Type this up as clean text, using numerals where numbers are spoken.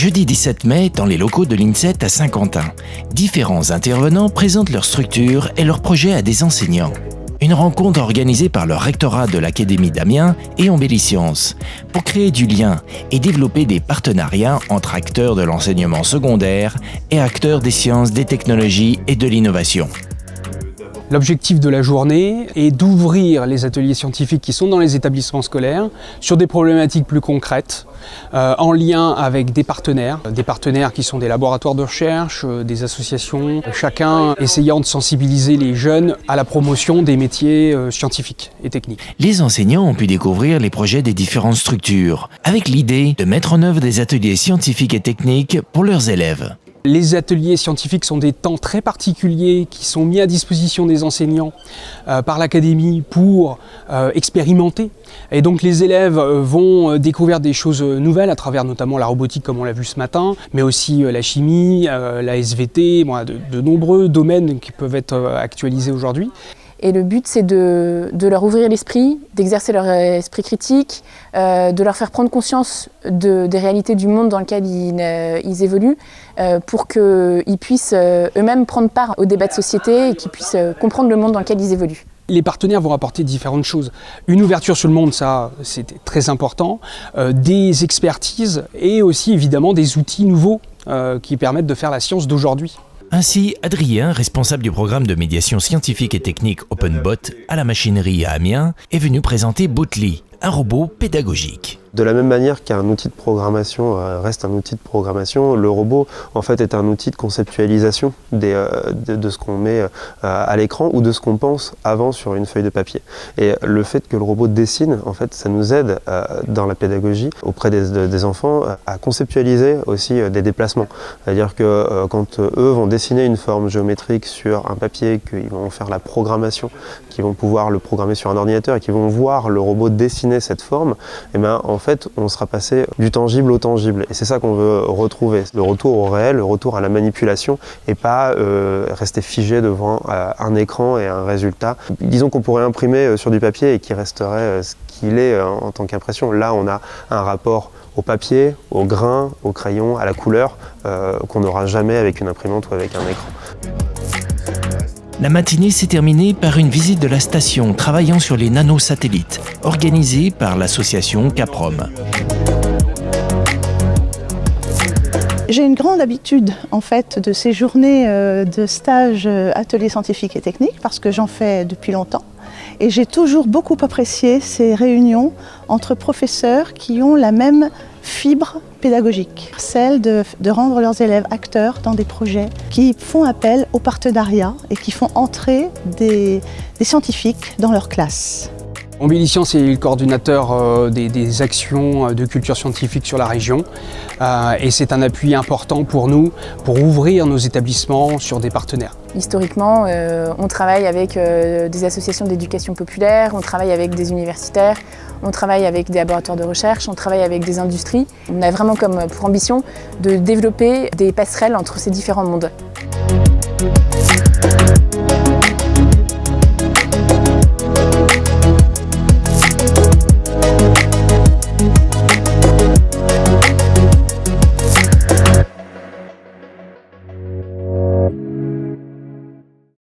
jeudi 17 mai dans les locaux de l'INSET à Saint-Quentin. Différents intervenants présentent leur structure et leurs projets à des enseignants. Une rencontre organisée par le rectorat de l'Académie d'Amiens et Embellisciences pour créer du lien et développer des partenariats entre acteurs de l'enseignement secondaire et acteurs des sciences, des technologies et de l'innovation. L'objectif de la journée est d'ouvrir les ateliers scientifiques qui sont dans les établissements scolaires sur des problématiques plus concrètes, en lien avec des partenaires qui sont des laboratoires de recherche, des associations, chacun essayant de sensibiliser les jeunes à la promotion des métiers scientifiques et techniques. Les enseignants ont pu découvrir les projets des différentes structures, avec l'idée de mettre en œuvre des ateliers scientifiques et techniques pour leurs élèves. Les ateliers scientifiques sont des temps très particuliers qui sont mis à disposition des enseignants par l'Académie pour expérimenter. Et donc les élèves vont découvrir des choses nouvelles à travers notamment la robotique comme on l'a vu ce matin, mais aussi la chimie, la SVT, de nombreux domaines qui peuvent être actualisés aujourd'hui. Et le but, c'est de leur ouvrir l'esprit, d'exercer leur esprit critique, de leur faire prendre conscience des réalités du monde dans lequel ils évoluent, pour qu'ils puissent eux-mêmes prendre part au débat de société et qu'ils puissent comprendre le monde dans lequel ils évoluent. Les partenaires vont apporter différentes choses. Une ouverture sur le monde, ça c'était très important, des expertises et aussi évidemment des outils nouveaux qui permettent de faire la science d'aujourd'hui. Ainsi, Adrien, responsable du programme de médiation scientifique et technique OpenBot à la machinerie à Amiens, est venu présenter Bootly, un robot pédagogique. De la même manière qu'un outil de programmation reste un outil de programmation, le robot en fait est un outil de conceptualisation de ce qu'on met à l'écran ou de ce qu'on pense avant sur une feuille de papier. Et le fait que le robot dessine, en fait, ça nous aide dans la pédagogie auprès des enfants à conceptualiser aussi des déplacements. C'est-à-dire que quand eux vont dessiner une forme géométrique sur un papier, qu'ils vont faire la programmation, qu'ils vont pouvoir le programmer sur un ordinateur et qu'ils vont voir le robot dessiner cette forme, et ben en fait, on sera passé du tangible au tangible. Et c'est ça qu'on veut retrouver, le retour au réel, le retour à la manipulation, et pas rester figé devant un écran et un résultat. Disons qu'on pourrait imprimer sur du papier et qu'il resterait ce qu'il est en tant qu'impression. Là, on a un rapport au papier, au grain, au crayon, à la couleur, qu'on n'aura jamais avec une imprimante ou avec un écran. La matinée s'est terminée par une visite de la station travaillant sur les nanosatellites, organisée par l'association Caprom. J'ai une grande habitude en fait de ces journées de stage ateliers scientifiques et techniques parce que j'en fais depuis longtemps. Et j'ai toujours beaucoup apprécié ces réunions entre professeurs qui ont la même fibre pédagogique, celle de rendre leurs élèves acteurs dans des projets qui font appel au partenariat et qui font entrer des scientifiques dans leur classe. Embellisciences est le coordinateur des actions de culture scientifique sur la région et c'est un appui important pour nous pour ouvrir nos établissements sur des partenaires. Historiquement, on travaille avec des associations d'éducation populaire, on travaille avec des universitaires, on travaille avec des laboratoires de recherche, on travaille avec des industries. On a vraiment comme pour ambition de développer des passerelles entre ces différents mondes.